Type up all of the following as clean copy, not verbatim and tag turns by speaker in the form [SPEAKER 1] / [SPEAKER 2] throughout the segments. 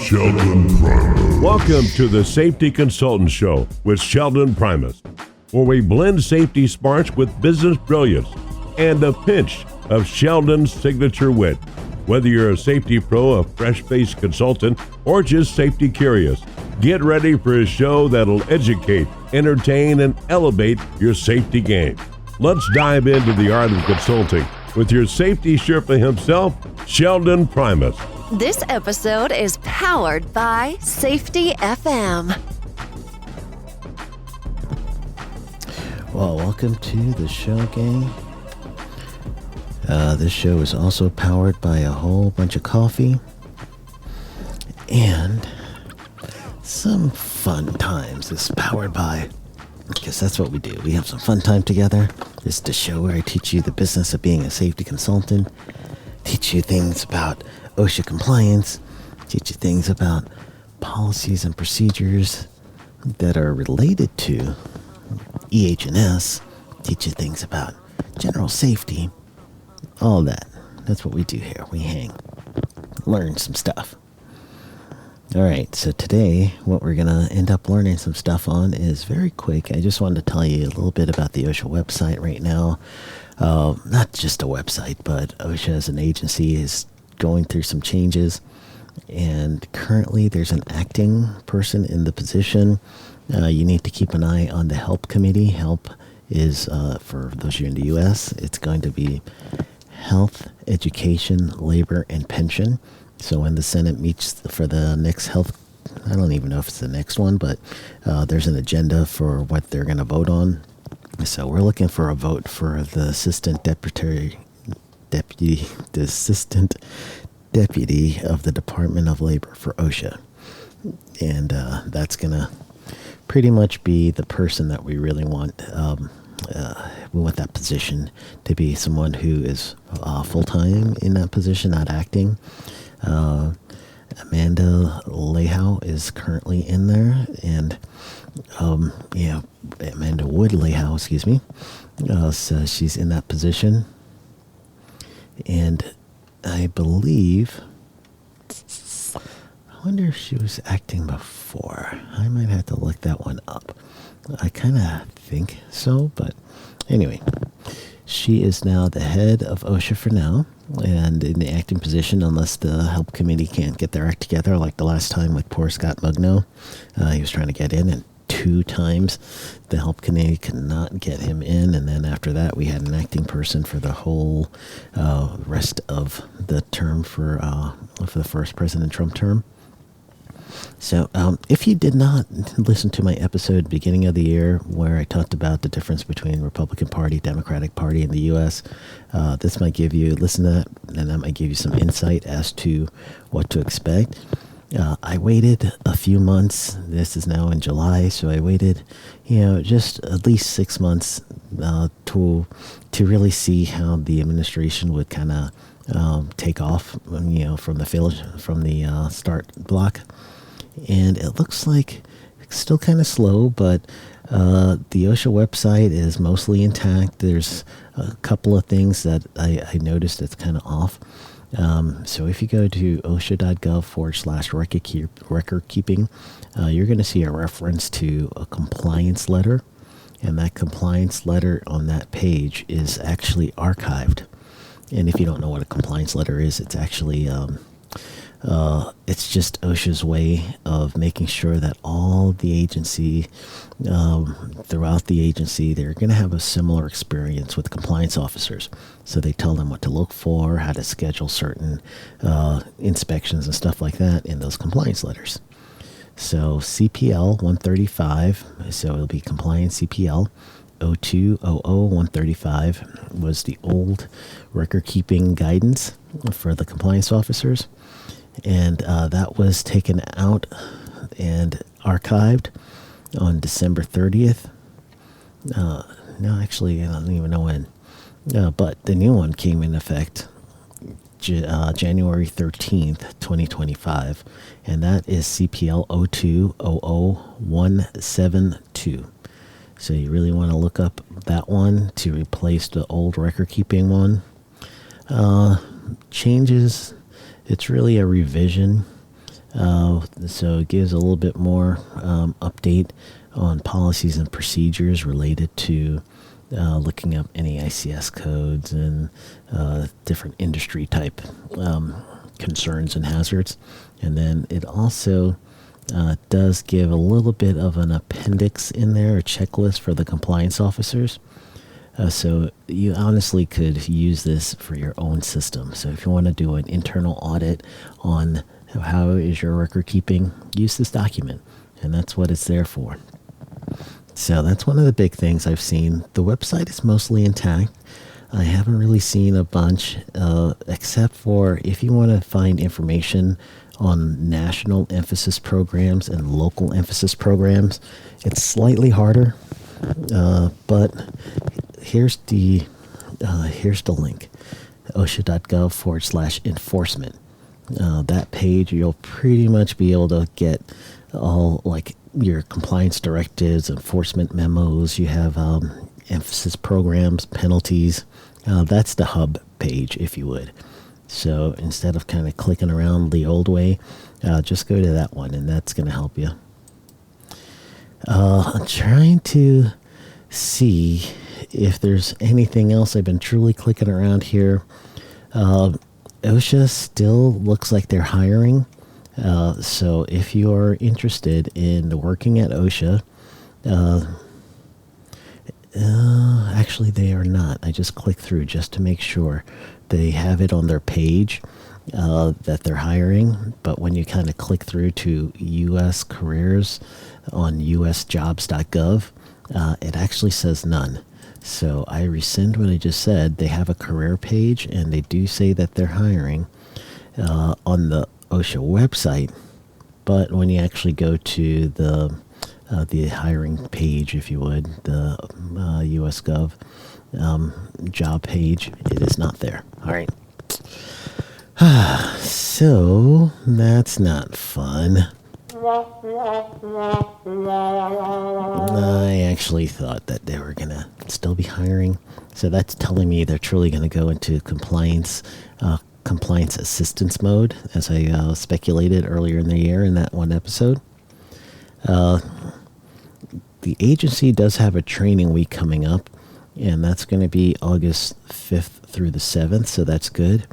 [SPEAKER 1] Sheldon Primus.
[SPEAKER 2] Welcome to the Safety Consultant Show with Sheldon Primus, where we blend safety smarts with business brilliance and a pinch of Sheldon's signature wit. Whether you're a safety pro, a fresh-faced consultant, or just safety curious, get ready for a show that'll educate, entertain, and elevate your safety game. Let's dive into the art of consulting with your safety Sherpa himself, Sheldon Primus.
[SPEAKER 3] This episode is powered by Safety FM.
[SPEAKER 4] Well, welcome to the show, gang. This show is also powered by a whole bunch of coffee and some fun times. It's powered by, because that's what we do. We have some fun time together. This is the show where I teach you the business of being a safety consultant, teach you things about OSHA compliance, teach you things about policies and procedures that are related to EHS, teach you things about general safety, all that. That's what we do here. We hang, learn some stuff. All right, so today what we're going to end up learning some stuff on is very quick. I just wanted to tell you a little bit about the OSHA website right now. Not just a website, but OSHA as an agency is going through some changes, and currently there's an acting person in the position. You need to keep an eye on the HELP committee. HELP is, for those of you in the U.S., it's going to be Health, Education, Labor, and Pension. So when the Senate meets for the next health, I don't even know if it's the next one, but there's an agenda for what they're going to vote on. So we're looking for a vote for the assistant deputy of the Department of Labor for OSHA. And that's going to pretty much be the person that we really want. We want that position to be someone who is full-time in that position, not acting. Amanda Lehau is currently in there, and Amanda Wood Lehau, excuse me. So she's in that position. And I believe, I wonder if she was acting before. I might have to look that one up. I kind of think so, but anyway, she is now the head of OSHA for now, and in the acting position, unless the HELP committee can't get their act together, like the last time with poor Scott Mugno. He was trying to get in, and 2 times the HELP committee could not get him in, and then after that we had an acting person for the whole rest of the term for the first President Trump term. So if you did not listen to my episode beginning of the year where I talked about the difference between Republican Party, Democratic Party in the U.S., this might give you, listen to that, and that might give you some insight as to what to expect. I waited a few months. This is now in July, so I waited, just at least 6 months to really see how the administration would kind of take off, from the start block. And it looks like it's still kind of slow, but the OSHA website is mostly intact. There's a couple of things that I noticed that's kind of off. So if you go to OSHA.gov /record keeping, you're going to see a reference to a compliance letter. And that compliance letter on that page is actually archived. And if you don't know what a compliance letter is, it's actually it's just OSHA's way of making sure that all the agency, throughout the agency, they're going to have a similar experience with compliance officers. So they tell them what to look for, how to schedule certain inspections and stuff like that in those compliance letters. So CPL 135, so it'll be compliance CPL 0200-135 was the old record keeping guidance for the compliance officers. And that was taken out and archived on December 30th. No, actually, I don't even know when. But the new one came in effect January 13th, 2025. And that is CPL 0200-172. So you really want to look up that one to replace the old record keeping one. Changes, it's really a revision. So it gives a little bit more update on policies and procedures related to looking up any ICS codes and different industry type concerns and hazards. And then it also does give a little bit of an appendix in there, a checklist for the compliance officers. So you honestly could use this for your own system. So if you want to do an internal audit on how is your record keeping, use this document. And that's what it's there for. So that's one of the big things I've seen. The website is mostly intact. I haven't really seen a bunch, except for if you want to find information on national emphasis programs and local emphasis programs. It's slightly harder, but here's the link, OSHA.gov/enforcement. That page, you'll pretty much be able to get all like your compliance directives, enforcement memos. You have emphasis programs, penalties. That's the hub page, if you would. So instead of kind of clicking around the old way, just go to that one, and that's going to help you. I'm trying to see if there's anything else. I've been truly clicking around here. OSHA still looks like they're hiring. So if you're interested in working at OSHA, actually they are not. I just clicked through just to make sure. They have it on their page that they're hiring, but when you kind of click through to U.S. careers on OSHA.gov, it actually says none. So I rescind what I just said. They have a career page, and they do say that they're hiring on the OSHA website, but when you actually go to the hiring page, if you would, the US.gov job page, it is not there. All right. So that's not fun. I actually thought that they were going to still be hiring. So that's telling me they're truly going to go into compliance assistance mode, as I speculated earlier in the year in that one episode. The agency does have a training week coming up, and that's going to be August 5th through the 7th, so that's good.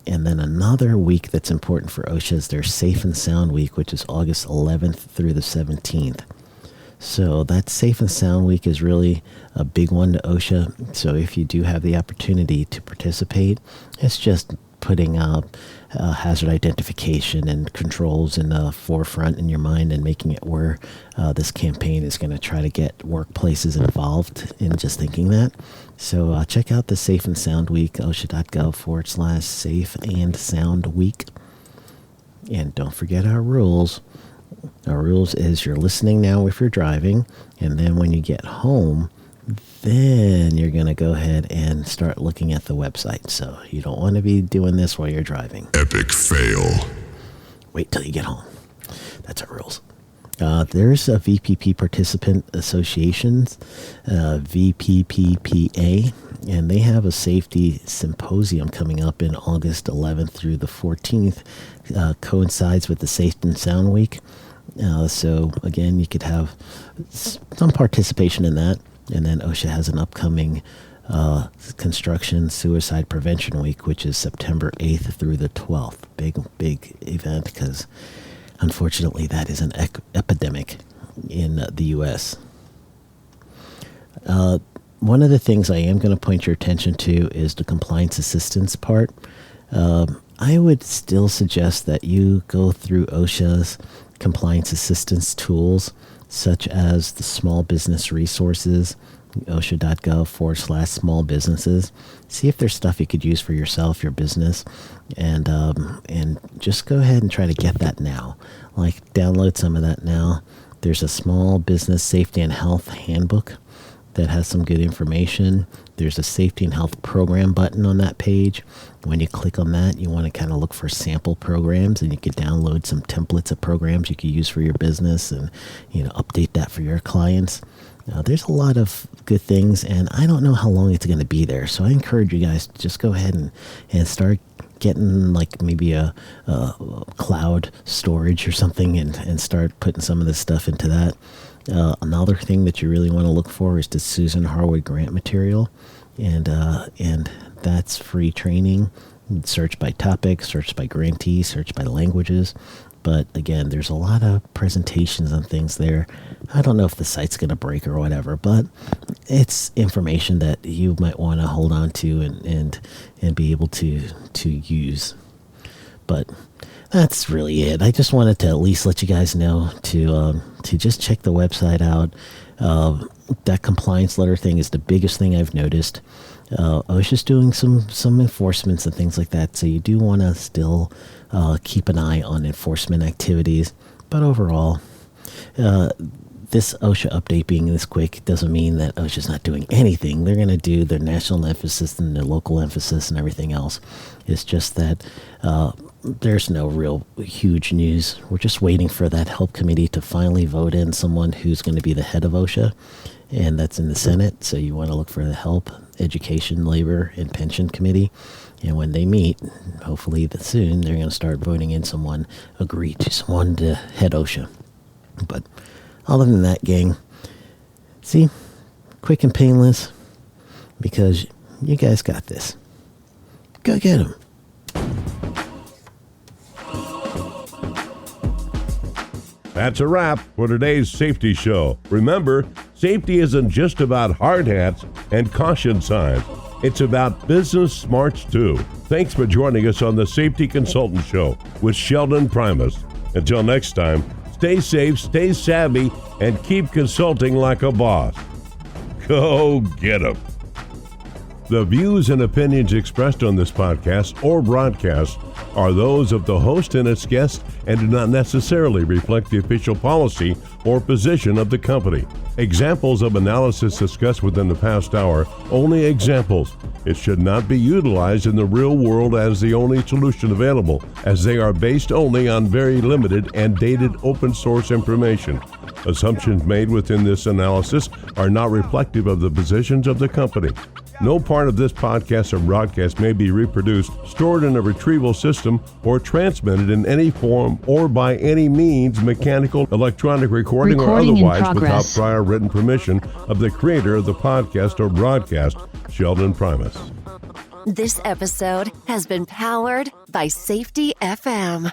[SPEAKER 4] And then another week that's important for OSHA is their Safe and Sound Week, which is August 11th through the 17th. So that Safe and Sound Week is really a big one to OSHA. So if you do have the opportunity to participate, it's just putting up hazard identification and controls in the forefront in your mind and making it where this campaign is going to try to get workplaces involved in just thinking that. So check out the Safe and Sound Week, OSHA.gov/Safe and Sound Week. And don't forget our rules. Our rules is you're listening now if you're driving, and then when you get home, then you're going to go ahead and start looking at the website. So you don't want to be doing this while you're driving.
[SPEAKER 1] Epic fail.
[SPEAKER 4] Wait till you get home. That's our rules. There's a VPP Participant Associations, VPPPA, and they have a safety symposium coming up in August 11th through the 14th. Coincides with the Safe and Sound Week. So again, you could have some participation in that. And then OSHA has an upcoming Construction Suicide Prevention Week, which is September 8th through the 12th. Big event, because unfortunately that is an epidemic in the U.S. One of the things I am going to point your attention to is the compliance assistance part. I would still suggest that you go through OSHA's compliance assistance tools, such as the small business resources, OSHA.gov/small businesses. See if there's stuff you could use for yourself, your business, and just go ahead and try to get that now. Like, download some of that now. There's a small business safety and health handbook that has some good information. There's a safety and health program button on that page. When you click on that, you want to kind of look for sample programs, and you could download some templates of programs you could use for your business and, update that for your clients. There's a lot of good things, and I don't know how long it's going to be there. So I encourage you guys to just go ahead and start getting like maybe a cloud storage or something and start putting some of this stuff into that. Another thing that you really want to look for is the Susan Harwood grant material, and that's free training. Search by topic, search by grantee, search by languages. But again, there's a lot of presentations on things there. I don't know if the site's going to break or whatever, but it's information that you might want to hold on to and be able to use. But that's really it. I just wanted to at least let you guys know to just check the website out. That compliance letter thing is the biggest thing I've noticed. OSHA's doing some enforcements and things like that, so you do want to still keep an eye on enforcement activities. But overall, this OSHA update being this quick doesn't mean that OSHA's not doing anything. They're going to do their national emphasis and their local emphasis and everything else. It's just that there's no real huge news. We're just waiting for that help committee to finally vote in someone who's going to be the head of OSHA, and that's in the Senate. So you want to look for the Help, Education, Labor, and Pension Committee. And when they meet, hopefully soon, they're going to start voting in someone to head OSHA. But other than that, gang, see, quick and painless, because you guys got this. Go get them.
[SPEAKER 2] That's a wrap for today's safety show. Remember, safety isn't just about hard hats and caution signs. It's about business smarts too. Thanks for joining us on the Safety Consultant Show with Sheldon Primus. Until next time, stay safe, stay savvy, and keep consulting like a boss. Go get 'em. The views and opinions expressed on this podcast or broadcast are those of the host and its guests and do not necessarily reflect the official policy or position of the company. Examples of analysis discussed within the past hour, only examples. It should not be utilized in the real world as the only solution available, as they are based only on very limited and dated open source information. Assumptions made within this analysis are not reflective of the positions of the company. No part of this podcast or broadcast may be reproduced, stored in a retrieval system, or transmitted in any form or by any means, mechanical, electronic recording or otherwise, without prior written permission of the creator of the podcast or broadcast, Sheldon Primus.
[SPEAKER 3] This episode has been powered by Safety FM.